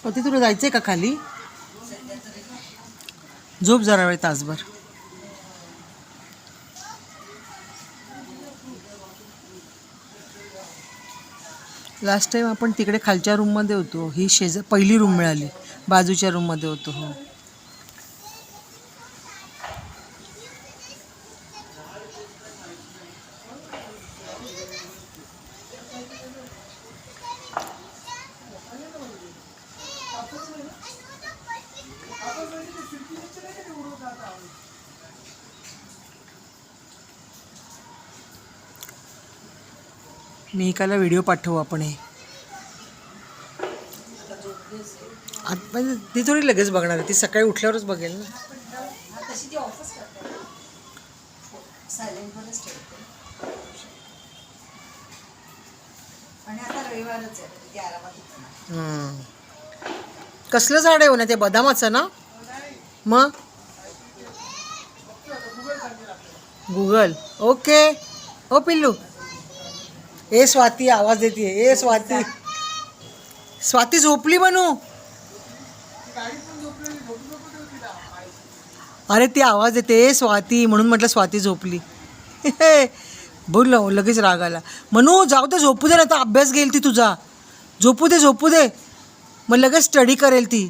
ती तुला जायचंय का खाली? झोप जरा वेळ तासभर. लास्ट टाइम आपण तिकडे खालच्या रूममध्ये होतो. ही पहिली रूम मिळाली. बाजूच्या रूममध्ये होतो. हो. मी एकाला व्हिडिओ पाठवू आपण हे. ती थोडी लगेच बघणार आहे. ती सकाळी उठल्यावरच बघेल ना. कसलं झाड आहे हो ना ते? बदामाचं ना? मग गुगल. ओके. ओ पिल्लू. ए स्वाती आवाज देते. ए स्वाती. स्वाती झोपली बनू. अरे ती आवाज देते स्वाती म्हणून म्हटलं स्वाती झोपली. बोल लगेच राग आला. म्हणू जाऊ दे, झोपू दे ना. तर अभ्यास घेईल ती तुझा. झोपू दे झोपू दे. मग लगेच स्टडी करेल ती.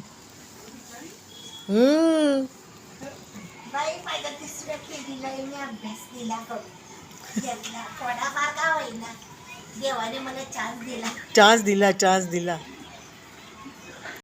चान्स दिला.